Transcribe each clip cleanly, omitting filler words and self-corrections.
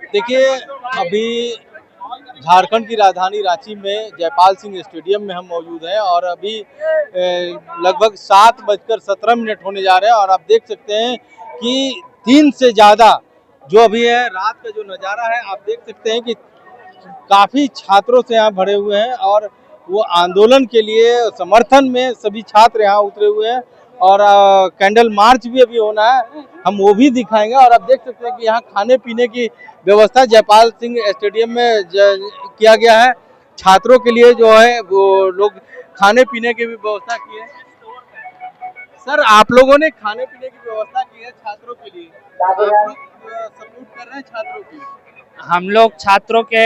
देखिए, अभी झारखंड की राजधानी रांची में जयपाल सिंह स्टेडियम में हम मौजूद हैं और अभी लगभग 7:17 होने जा रहे हैं और आप देख सकते हैं कि 3 से ज़्यादा जो अभी है रात का जो नज़ारा है, आप देख सकते हैं कि काफ़ी छात्रों से यहाँ भरे हुए हैं और वो आंदोलन के लिए समर्थन में सभी छात्र यहाँ उतरे हुए हैं और कैंडल मार्च भी अभी होना है, हम वो भी दिखाएंगे। और आप देख सकते हैं कि यहाँ खाने पीने की व्यवस्था जयपाल सिंह स्टेडियम में किया गया है। छात्रों के लिए जो है वो लोग खाने पीने की भी व्यवस्था की है। सर, आप लोगों ने खाने पीने की व्यवस्था की है छात्रों के लिए, आप लोग सपोर्ट कर रहे हैं छात्रों की? हम लोग छात्रों के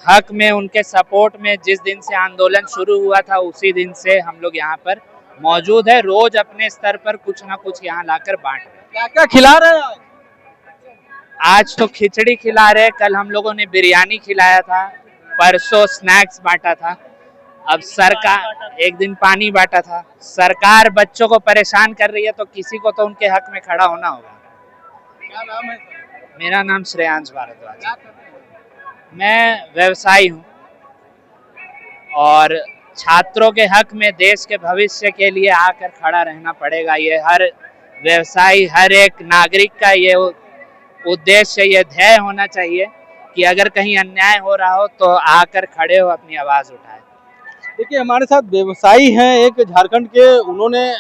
हक में, उनके सपोर्ट में जिस दिन से आंदोलन शुरू हुआ था उसी दिन से हम लोग यहाँ पर मौजूद है। रोज अपने स्तर पर कुछ ना कुछ यहाँ लाकर बांट रहे हैं। क्या क्या खिला रहे हैं आज तो खिचड़ी खिला रहे, कल हम लोगों ने बिरयानी खिलाया था, परसों स्नैक्स बांटा था, अब सरकार एक दिन पानी बांटा था। सरकार बच्चों को परेशान कर रही है तो किसी को तो उनके हक में खड़ा होना होगा। क्या नाम है? मेरा नाम श्रेयांश भारद्वाज, मैं व्यवसायी हूँ और छात्रों के हक में देश के भविष्य के लिए आकर खड़ा रहना पड़ेगा। ये हर व्यवसायी, हर एक नागरिक का ये उद्देश्य, ये ध्येय होना चाहिए कि अगर कहीं अन्याय हो रहा हो तो आकर खड़े हो, अपनी आवाज उठाए। देखिए, हमारे साथ व्यवसायी हैं एक झारखंड के, उन्होंने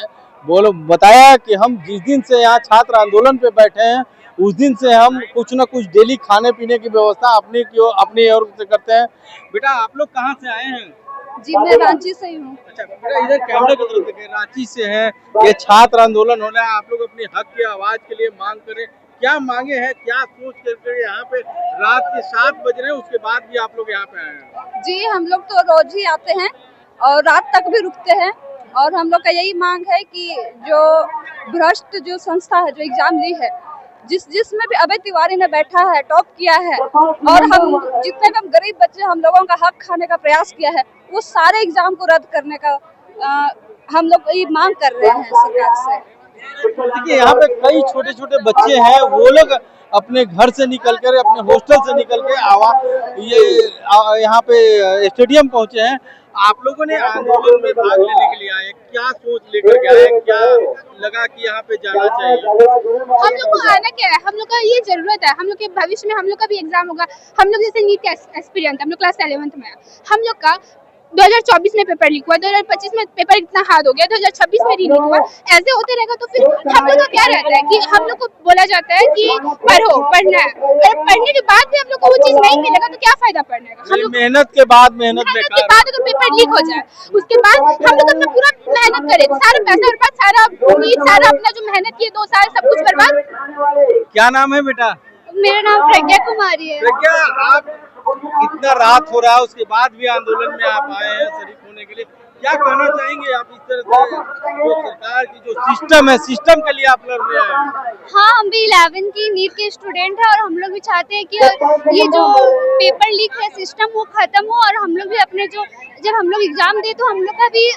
बताया कि हम जिस दिन से यहाँ छात्र आंदोलन पे बैठे हैं उस दिन से हम कुछ ना कुछ डेली खाने पीने की व्यवस्था अपनी ओर से करते हैं। बेटा, आप लोग कहाँ से आए हैं? जी, मैं रांची से ही हूँ। अच्छा बेटा, इधर कैमरे की तरफ देखिए, रांची से हैं, ये छात्र आंदोलन हो रहा है, आप लोग अपनी हक की आवाज के लिए मांग करें, क्या मांगे हैं, क्या सोच करके यहाँ पे रात के 7 बज रहे हैं उसके बाद भी आप लोग यहाँ पे आए हैं? जी, हम लोग तो रोज ही आते हैं और रात तक भी रुकते हैं और हम लोग का यही मांग है कि जो भ्रष्ट जो संस्था है, जो एग्जाम ली है, जिसमें भी अभय तिवारी ने बैठा है, टॉप किया है और हम जितने भी हम गरीब बच्चे हम लोगों का हक खाने का प्रयास किया है, वो सारे एग्जाम को रद्द करने का हम लोग ये मांग कर रहे हैं सरकार से। देखिए, यहाँ पे कई छोटे छोटे बच्चे हैं, वो लोग अपने घर से निकलकर, अपने हॉस्टल से निकल के यहाँ पे स्टेडियम पहुंचे हैं। आप लोगों ने आंदोलन में भाग लेने के लिए आए, क्या सोच लेकर के आए, क्या लगा कि यहाँ पे जाना चाहिए? हम लोग को आना क्या है, हम लोग का ये जरूरत है, हम लोग के भविष्य में हम लोग का भी एग्जाम होगा। हम लोग जैसे नीट एस्पिरेंट, हम लोग क्लास 11th में, हम लोग का 2024 में पेपर लीक हुआ, 2025 में पेपर इतना हार्ड हो गया, 2026 में रीलीक हुआ। ऐसे होते रहेगा तो फिर हम लोग का क्या रहता है कि हम लोग को बोला जाता है कि पढ़ो, पढ़ना है, और पढ़ने के बाद भी हम लोग को वो चीज नहीं मिलेगा तो क्या फायदा पढ़ने का। हम लोग मेहनत के बाद मेहनत के बाद अगर पेपर लीक हो जाए, उसके बाद हम लोग अपना पूरा मेहनत करें, सारा पैसा बर्बाद, सारा उम्मीद, सारा अपना जो मेहनत किए 2 साल सब कुछ बर्बाद। क्या नाम है बेटा? मेरा नाम प्रज्ञा कुमारी है। प्रज्ञा, आप इतना रात हो रहा है उसके बाद भी आंदोलन में आप आए हैं शरीक होने के लिए, क्या कहना चाहेंगे आप इस तरह से जो सरकार की जो सिस्टम है, सिस्टम के लिए आप लड़ रहे हैं? हाँ, हम भी 11 की नीट के स्टूडेंट हैं और हम लोग भी चाहते हैं कि ये जो पेपर लीक है सिस्टम वो खत्म हो और हम लोग भी अपने जो जब हम लोग एग्जाम दे तो हम लोग का भी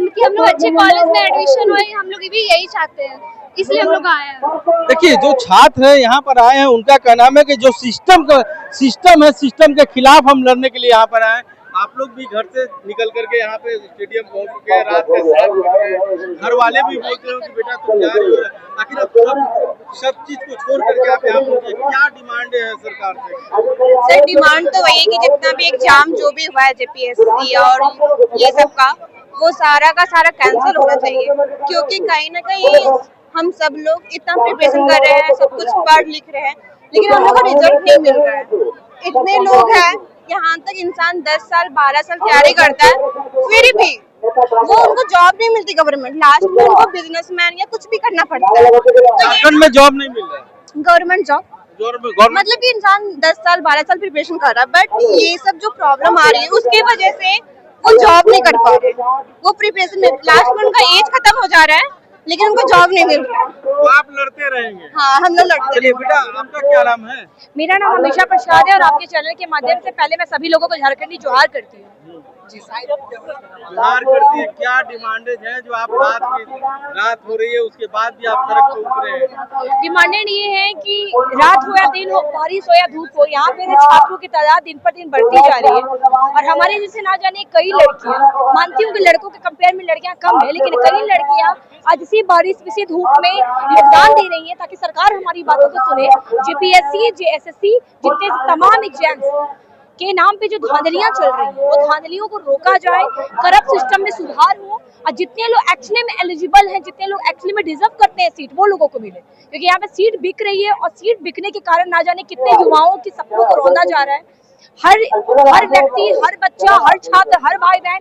कि हम लोग अच्छे कॉलेज में एडमिशन हुए, हम लोग भी यही चाहते हैं, इसलिए हम लोग आए हैं। देखिए, जो छात्र है यहाँ पर आए हैं उनका कहना है कि जो सिस्टम है, सिस्टम के खिलाफ हम लड़ने के लिए यहाँ पर आए हैं। आप लोग भी घर से निकल करके यहाँ पे स्टेडियम पहुँच चुके हैं, रात के 7 बज गए, घर वाले भी बोलते हो कि बेटा तुम जा रही हो, आखिर सब चीज को छोड़ करके आप यहाँ पहुँचे, क्या डिमांड है सरकार से? सर, डिमांड तो वही है कि जितना भी एग्जाम जो भी हुआ है जेपीएससी और ये सब का, वो सारा का सारा कैंसिल होना चाहिए, क्योंकि कहीं ना कहीं हम सब लोग इतना प्रिपरेशन कर रहे हैं, सब कुछ पढ़ लिख रहे हैं, लेकिन हम लोग का रिजल्ट नहीं मिल रहा है। इतने लोग हैं, यहाँ तक इंसान 10 साल 12 साल तैयारी करता है, फिर भी वो उनको जॉब नहीं मिलती गवर्नमेंट, लास्ट में उनको बिजनेसमैन या कुछ भी करना पड़ता है। झारखंड में जॉब नहीं मिल रहा है, गवर्नमेंट जॉब मतलब कि इंसान 10 साल 12 साल प्रिपरेशन कर रहा है, बट ये सब जो प्रॉब्लम आ रही है उसकी वजह से वो जॉब नहीं कर पा रहे, वो प्रिपरेशन में लास्ट में उनका एज खत्म हो जा रहा है लेकिन उनको जॉब नहीं मिल रहा। तो आप लड़ते रहेंगे? हाँ, हम लोग लड़ते। चलिए बेटा, आपका क्या नाम है? मेरा नाम अमीशा प्रसाद है और आपके चैनल के माध्यम से पहले मैं सभी लोगों को झारखंडी जोहार करती हूँ। बिहार करती है, क्या डिमांडेज है जो आप रात हो रही है उसके बाद भी आप सड़क पे उतरे हैं? डिमांडेड ये है कि रात हो या दिन हो, बारिश हो या धूप हो, यहाँ पे छात्रों की तादाद दिन पर दिन बढ़ती जा रही है और हमारे जैसे ना जाने कई लड़कियाँ, मानती हूँ कि लड़कों के कंपेयर में लड़कियाँ कम है, लेकिन कई लड़कियाँ आज इसी बारिश इसी धूप में योगदान दे रही है ताकि सरकार हमारी बातों को सुने। जेपीएससी, जेएसएससी जितने तमाम एग्जाम्स के नाम पे जो धांधलियां चल रही हैं, वो धांधलियों को रोका जाए, करप्ट सिस्टम में सुधार हो और जितने लोग एक्चुअली में एलिजिबल हैं, जितने लोग एक्चुअली में डिजर्व करते हैं सीट, वो लोगों को मिले, क्योंकि यहाँ पे सीट बिक रही है और सीट बिकने के कारण ना जाने कितने युवाओं की सपनों को रौंदा जा रहा है। हर व्यक्ति, हर बच्चा, हर छात्र, हर भाई बहन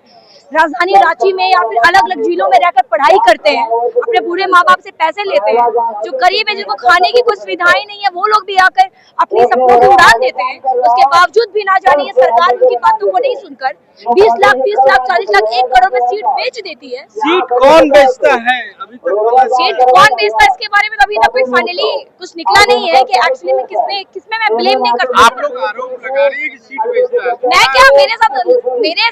राजधानी रांची में या फिर अलग अलग जिलों में रहकर पढ़ाई करते हैं, अपने बूढ़े माँ बाप से पैसे लेते हैं, जो गरीब है जिनको खाने की कोई सुविधाएं नहीं है, वो लोग भी आकर अपनी सपनों को उड़ान देते हैं। उसके बावजूद भी ना जाने ये सरकार उनकी बातों को नहीं सुनकर 20 लाख, 30 लाख, 40 लाख, 1 करोड़ में सीट बेच देती है। सीट कौन बेचता है अभी तक? सीट कौन बेचता है इसके बारे में अभी तक कोई फाइनली कुछ निकला नहीं है कि एक्चुअली में किसमें मैं ब्लेम नहीं कर सकती। आप लोग आरोप लगा रही है कि सीट बेचता है। मैं क्या, मेरे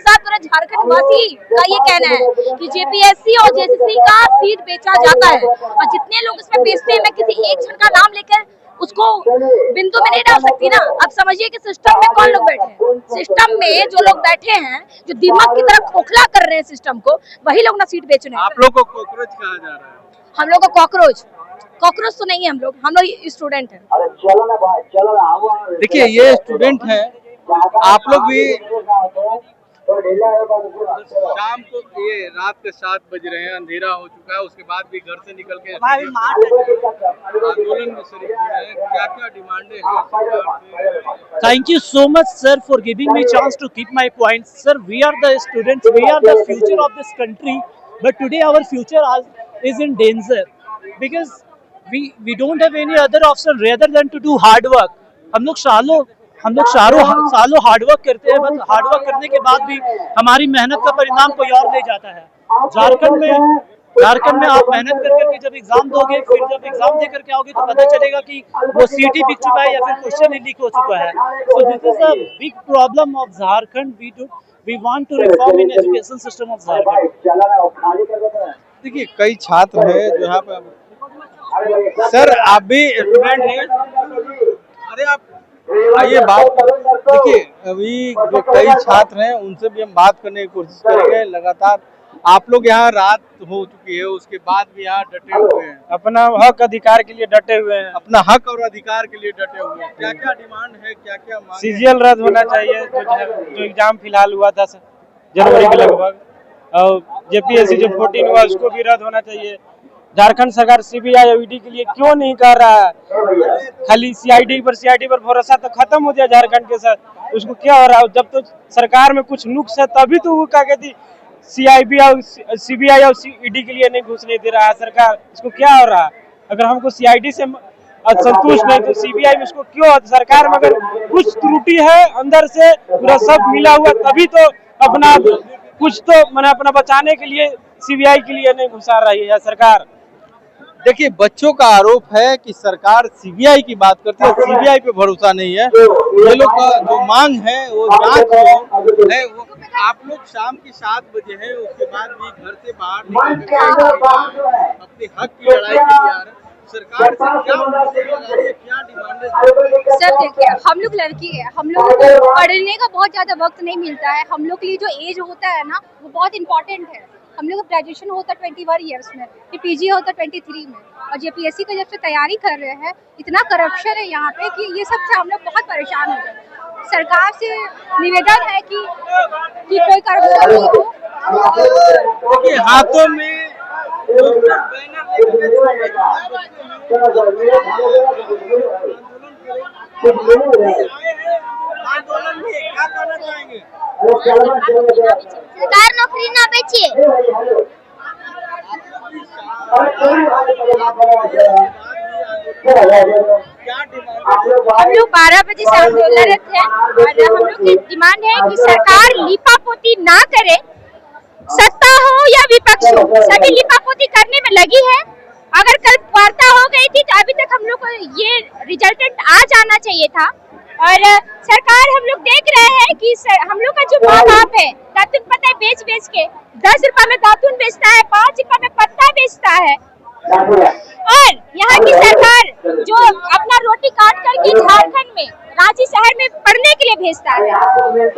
साथ पूरा झारखंड वासी का ये कहना है कि जेपीएससी और जेएसएससी का सीट बेचा जाता है और जितने लोग इसमें बेचते हैं, मैं किसी एक जन का नाम लेकर उसको बिंदु में नहीं डाल सकती ना। अब समझिए कि सिस्टम में कौन लोग बैठे हैं, सिस्टम में जो लोग बैठे हैं, जो दिमाग की तरफ खोखला कर रहे हैं सिस्टम को, वही लोग ना सीट बेच रहे हैं। आप लोग को कॉकरोच कहा जा रहा है? हम लोग को कॉकरोच तो नहीं है, हम लोग स्टूडेंट हैं। देखिए ये स्टूडेंट हैं, आप लोग भी शाम को, ये रात के 7 बज रहे हैं, अंधेरा हो चुका है, उसके बाद भी घर से निकल के आंदोलन में शरीक हो रहे हैं। क्या क्या डिमांडें हैं? Thank you so much, sir, for giving me chance to keep my points. Sir, we are the students, we are the future of this country, but today our future is in danger because we don't have any other option rather than to do hard work. हम लोग सालों hard work करते हैं, बस hard work करने के बाद भी हमारी मेहनत का परिणाम कोई और ले जाता है। झारखंड में आप मेहनत करके जब एग्जाम दोगे, फिर जब एग्जाम दे करके आओगे तो पता चलेगा कि वो सीट ही बिक चुका है या फिर क्वेश्चन ही लीक हो चुका है। So this is a big problem of Jharkhand. We want to reform in education system of Jharkhand. देखिए कई छात्र हैं जो यहाँ पे, सर आप भी स्टूडेंट हैं, अरे आप आइए बात। देखिए अभी जो कई छात्र हैं उनसे भी हम बात करने की कोशिश करेंगे। लगातार आप लोग यहाँ रात हो चुकी है, उसके बाद भी यहाँ डटे हुए हैं, अपना हक अधिकार के लिए डटे हुए हैं, अपना हक और अधिकार के लिए डटे हुए हैं। क्या क्या डिमांड है, क्या क्या मांग? सीजीएल रद्द होना चाहिए, जो एग्जाम फिलहाल हुआ 10 जनवरी के लगभग, और जेपीएससी जो 14 हुआ उसको भी रद्द होना चाहिए। झारखंड सरकार सीबीआई और ईडी के लिए क्यों नहीं कर रहा है? खाली सीआईडी पर भरोसा तो खत्म हो गया झारखंड के साथ। उसको क्या हो रहा है? जब तो सरकार में कुछ नुक्स है तभी तो वो क्या कहती सीबीआई और ईडी के लिए नहीं घुसने दे रहा है सरकार। इसको क्या हो रहा है? अगर हमको सीआईडी से संतुष्ट नहीं तो सीबीआई में इसको क्यों? सरकार में अगर कुछ त्रुटि है अंदर से पूरा सब मिला हुआ, तभी तो अपना कुछ तो मैंने अपना बचाने के लिए सीबीआई के लिए नहीं घुसा रही है सरकार। देखिए बच्चों का आरोप है कि सरकार सीबीआई की बात करती है, सीबीआई पे भरोसा नहीं है। ये लोग का जो मांग है वो जांच है। वो आप लोग शाम की 7 बजे है, उसके बाद भी घर से बाहर निकल अपने हक की लड़ाई के लिए आ रहे हैं। सरकार से क्या डिमांड है? सर देखिए, हम लोग लड़की है, हम लोग को पढ़ने का बहुत ज़्यादा वक्त नहीं मिलता है। हम लोग के लिए जो एज होता है ना, वो बहुत इंपॉर्टेंट है। हम लोग ग्रेजुएशन होता है 21 ईयर्स में, फिर पीजी होता है 23 में, और जेपीएससी का जब से तैयारी कर रहे हैं, इतना करप्शन है यहाँ पे कि ये सब से हम लोग बहुत परेशान हो गए। सरकार से निवेदन है कि कोई करप्शन नहीं हो। देखिए हाथों में आंदोलन में क्या करना चाहेंगे? सरकार नौकरी ना बेचे। हम लोग 12 बजे से आंदोलनरत हैं और हम लोग की डिमांड है कि सरकार लिपापोती ना करे, सत्ता हो या विपक्ष हो, सभी लिपापोती करने में लगी है। अगर कल वार्ता हो गई थी तो अभी तक हम लोग को ये रिजल्टेंट आ जाना चाहिए था। और सरकार हम लोग देख रहे हैं कि हम लोग का जो माँ बाप है दातुन पता है बेच बेच के 10 रुपए में दातुन बेचता है, 5 रुपए में पत्ता बेचता है। और यहाँ की सरकार जो अपना रोटी काट करके झारखंड में रांची शहर में पढ़ने के लिए भेजता है,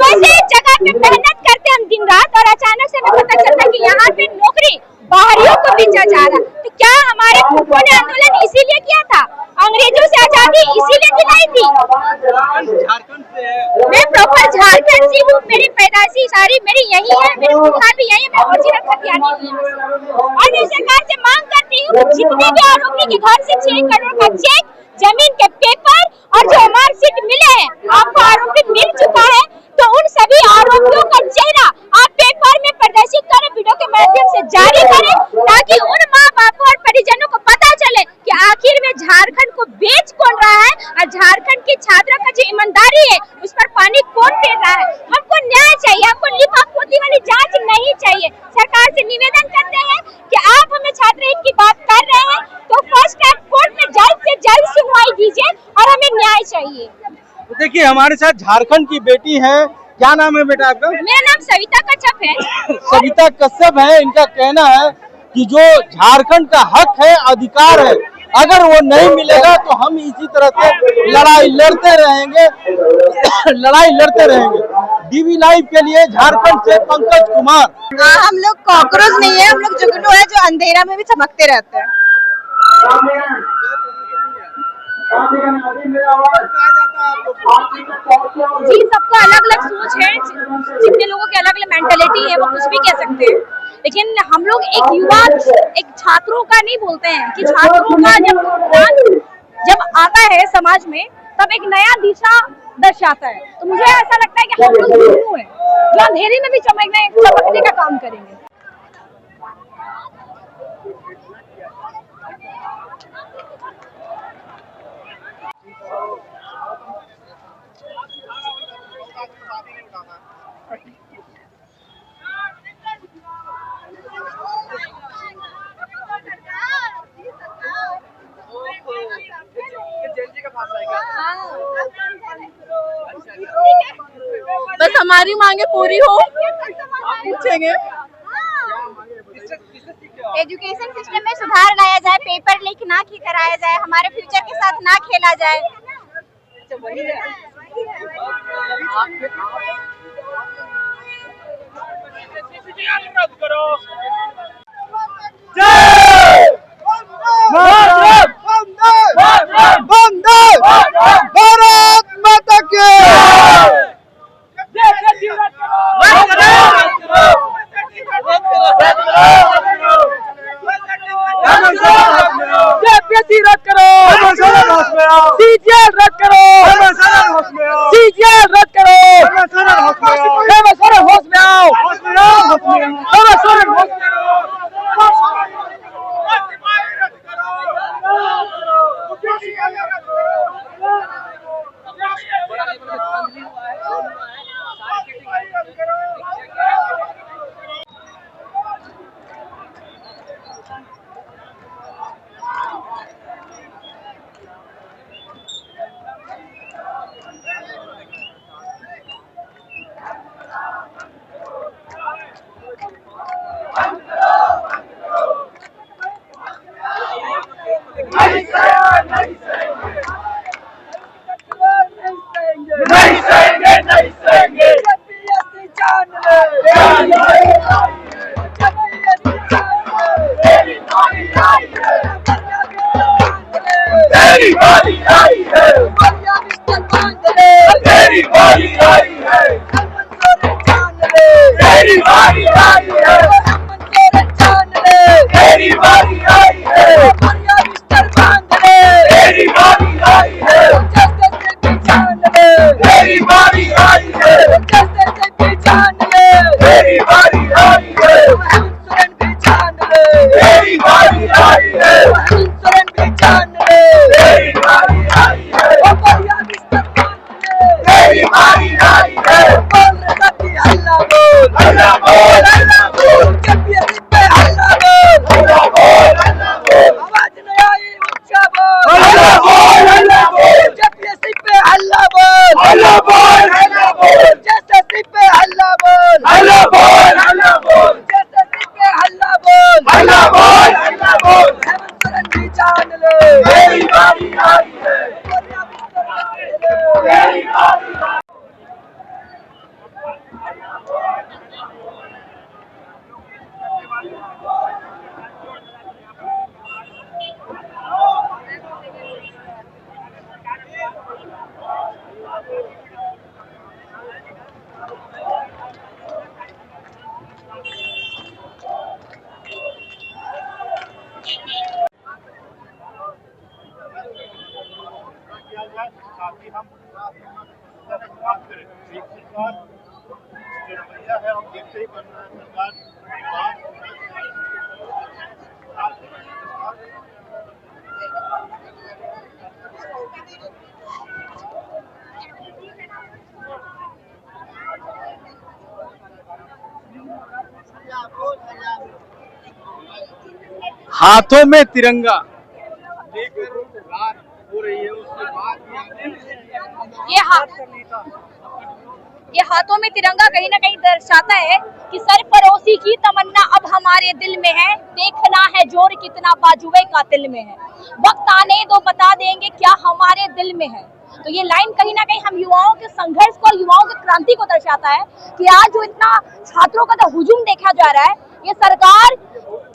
वैसे जगह पे मेहनत करते हम दिन रात और अचानक से हमें पता चलता है कि यहाँ पे नौकरी बाहरियों को बेचा जा रहा। तो क्या हमारे फूफो ने आंदोलन इसीलिए किया था, अंग्रेजों से आजादी इसीलिए दिलाई थी? झारखंड से है। मैं प्रॉपर झारखंड से हूँ, मेरी पैदाइशी सारी मेरी यही है, मेरे फूफा भी यही है, मैं ओरिजिनल खतियानी हूँ। और मैं सरकार से मांग करती हूँ जितने भी आरोपी के घर से 6 करोड़ का चेक, जमीन के पेपर और जो मार्कशीट मिले हैं, आपको आरोपी मिल चुका है, तो उन सभी आरोपियों का चेहरा आप पेपर में प्रदर्शित करें, वीडियो के माध्यम से जारी करें, ताकि उन माँ बापों और परिजनों को पता चले कि आखिर में झारखंड को बेच कौन रहा है और झारखंड के छात्रों का जो ईमानदारी है उस पर पानी कौन फेर रहा है। हमको न्याय चाहिए, हमको लिपापोती वाली जांच नहीं चाहिए। सरकार से निवेदन करते हैं कि आप हमें छात्र हित की बात कर रहे हैं तो फर्स्ट ट्रैक कोर्ट में जल्द से जल्द सुनवाई दीजिए और हमें न्याय चाहिए। तो देखिए हमारे साथ झारखंड की बेटी है, क्या नाम है बेटा आपका? मेरा नाम सविता कच्छप है। सविता कश्यप है। इनका कहना है कि जो झारखंड का हक है, अधिकार है, अगर वो नहीं मिलेगा तो हम इसी तरह से लड़ाई लड़ते रहेंगे लड़ाई लड़ते रहेंगे। डीवी लाइव के लिए झारखंड से पंकज कुमार। हम लोग कॉकरोच नहीं है, हम लोग जुगनू है जो अंधेरा में भी चमकते रहते हैं। जी, सबका अलग अलग सोच है, जितने लोगों की अलग अलग मेंटालिटी है वो कुछ भी कह सकते हैं, लेकिन हम लोग एक युवा, एक छात्रों का नहीं बोलते हैं कि छात्रों का जब आता है समाज में तब एक नया दिशा दर्शाता है। तो मुझे ऐसा लगता है कि हम लोग जुगनू हैं जो अंधेरे में भी चमकने का काम करेंगे। बस हमारी मांगे पूरी हो, पूछेंगे। एजुकेशन सिस्टम में सुधार लाया जाए, पेपर लीक ना कराया जाए, हमारे फ्यूचर के साथ ना खेला जाए। भारत माता की जेपीएससी रद्द करो, सीजीएल रद्द करो, सीजीएल रद्द करो, होश में आओ, होश में आओ। हाथों में तिरंगा लेकर रात हो रही है, उसके बाद ये हाथों में तिरंगा कहीं ना कहीं दर्शाता है कि सरफरोशी की तमन्ना अब हमारे दिल में है, देखना है जोर कितना बाजुए कातिल में है, वक्त आने दो बता देंगे क्या हमारे दिल में है। तो ये लाइन कहीं ना कहीं हम युवाओं के संघर्ष को, युवाओं की क्रांति को दर्शाता है कि आज जो इतना छात्रों का जो हुजूम देखा जा रहा है, ये सरकार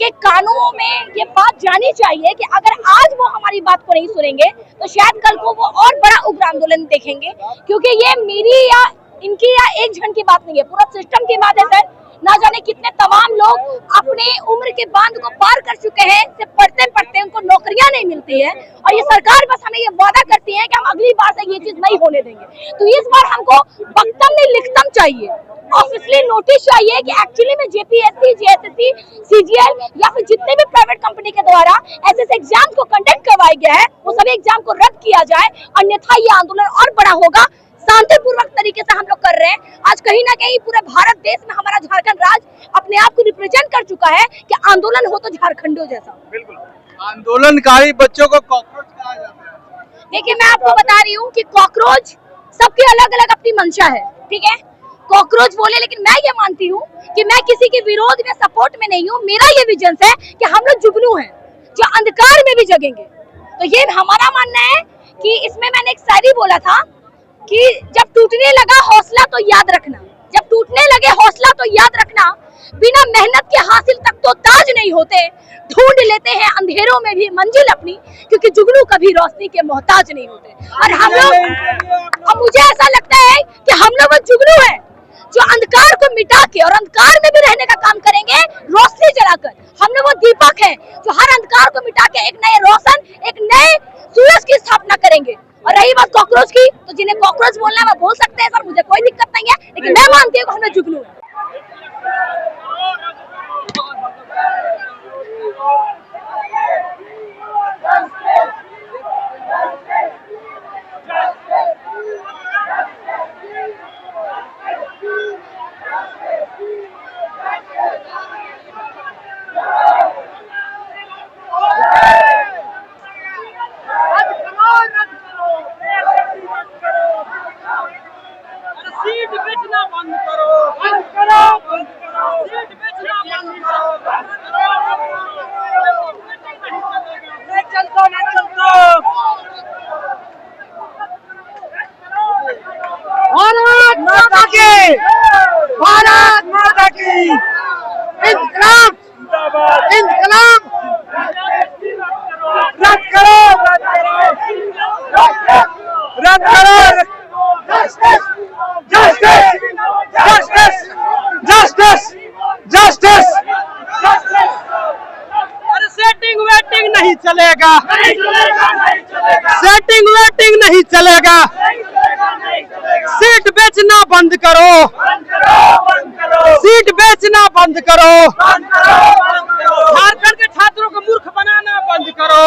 के कानूनों में ये बात जानी चाहिए कि अगर आज वो हमारी बात को नहीं सुनेंगे तो शायद कल को वो और बड़ा उग्र आंदोलन देखेंगे, क्योंकि ये मेरी या इनकी या एक जन की बात नहीं है, पूरा सिस्टम की बात है सर। ना जाने कितने तमाम लोग अपने उम्र के बांध को पार कर चुके हैं, सिर्फ पढ़ते पढ़ते उनको नौकरियां नहीं मिलती है, और ये सरकार बस हमें ये वादा करती है कि हम अगली बार से ये चीज नहीं होने देंगे। तो इस बार हमको वक्तम नहीं लिखतम चाहिए, ऑफिशियली नोटिस चाहिए कि एक्चुअली में जेपीएससी, जेएसएससी, सीजीएल या फिर जितने भी प्राइवेट कंपनी के द्वारा ऐसे एग्जाम को कंडक्ट करवाया गया है वो सभी एग्जाम को रद्द किया जाए, अन्यथा ये आंदोलन और बड़ा होगा। शांतिपूर्वक तरीके से हम लोग कर रहे हैं। आज कहीं ना कहीं पूरे भारत देश में हमारा झारखंड राज्य अपने आप को रिप्रेजेंट कर चुका है कि आंदोलन हो तो झारखंडों जैसा। बिल्कुल आंदोलनकारी बच्चों को कॉकरोच कहा जाता है। देखिए मैं आपको बता रही हूँ कि कॉकरोच सबकी अलग अलग अपनी मंशा है, ठीक है, कॉकरोच बोले, लेकिन मैं ये मानती हूँ कि मैं किसी के विरोध में, सपोर्ट में नहीं हूँ। मेरा ये विजन है कि हम लोग जुगनू हैं जो अंधकार में भी जगेंगे। तो ये हमारा मानना है कि इसमें मैंने एक शायरी बोला था कि जब टूटने लगा हौसला तो याद रखना, जब टूटने लगे हौसला तो याद रखना, बिना मेहनत के हासिल तक तो ताज नहीं होते, ढूंढ लेते हैं अंधेरों में भी मंजिल अपनी, क्योंकि जुगनू कभी रोशनी के मोहताज नहीं होते। और हम लोग, अब मुझे ऐसा लगता है कि हम लोग वो जुगनू हैं जो अंधकार को मिटा के और अंधकार में भी रहने का काम करेंगे रोशनी जलाकर। हम लोग वो दीपक हैं जो हर अंधकार को मिटा के एक नए रोशन, एक नए सूरज की स्थापना करेंगे। और रही बात कॉकरोच की, तो जिन्हें कॉकरोच बोलना है वो बोल सकते हैं सर, मुझे कोई दिक्कत नहीं है, लेकिन मैं मानती हूँ कि हम लोग जुगनू हैं। भारत माता की इंकलाब, इंकलाब, रद्द करो, रद्द करो, justice, justice, justice, justice, justice. अरे सेटिंग वेटिंग नहीं चलेगा, सेटिंग वेटिंग नहीं चलेगा, सीट बेचना बंद करो, सीट बेचना बंद करो, झारखंड के छात्रों को मूर्ख बनाना बंद करो,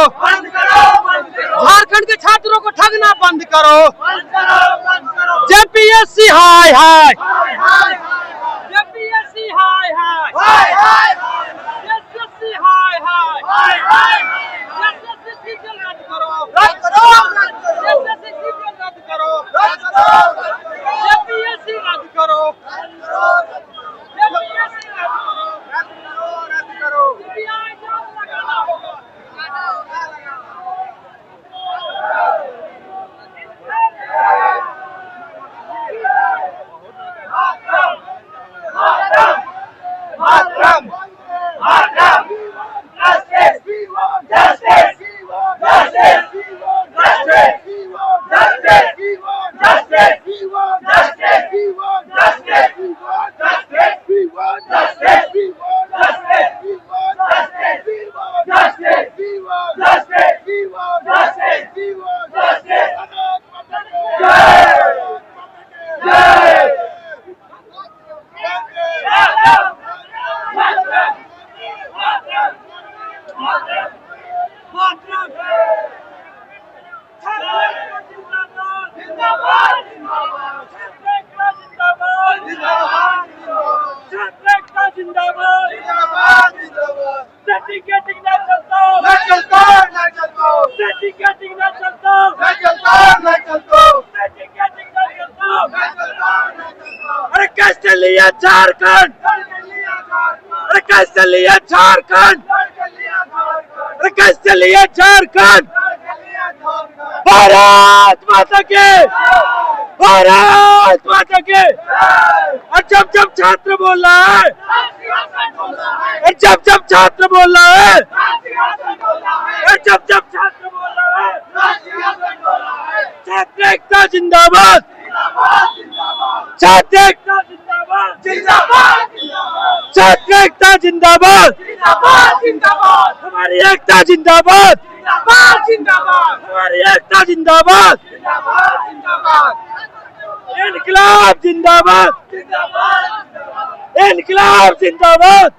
झारखंड के छात्रों को ठगना बंद करो, जेपीएससी हाय हाय, जेपीएससी हाय हाय, एसएससी हाय हाय, एसएससी सीजीएल रद्द करो, एसएससी सीजीएल रद्द करो, जेपीएससी रद्द करो, जेपीएससी रद्द करो, सीबीआई जांच लगाना होगा। Justice! लिया झारखंड, अरे कैसे लिया झारखंड, अरे कैसे लिया झारखंड। भारत माता के, भारत माता के। और जब जब छात्र बोल रहा है, जब जब छात्र बोल रहा है, जब जब छात्र बोल रहा है, छात्र एकता जिंदाबाद, छात्र एकता जिंदाबाद, छात्र एकता जिंदाबाद, हमारी एकता जिंदाबाद, हमारी एकता जिंदाबाद, इनकलाब जिंदाबाद, इनकलाब जिंदाबाद,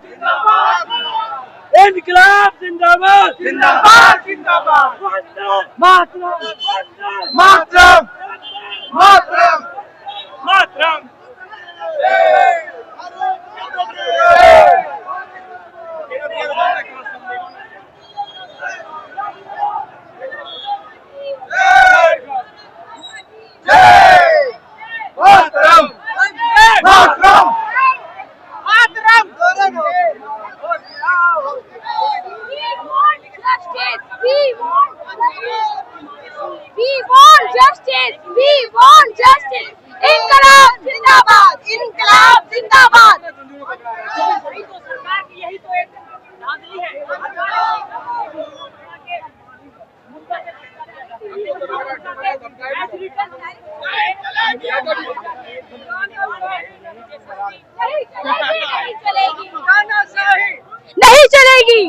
इनकलाब जिंदाबाद, जिंदाबाद जिंदाबाद, मातरम मातरम मातरम मातरम। इनकलाब जिंदाबाद, इनकलाब जिंदाबाद। यही तो एक धांधली है। नहीं चलेगी।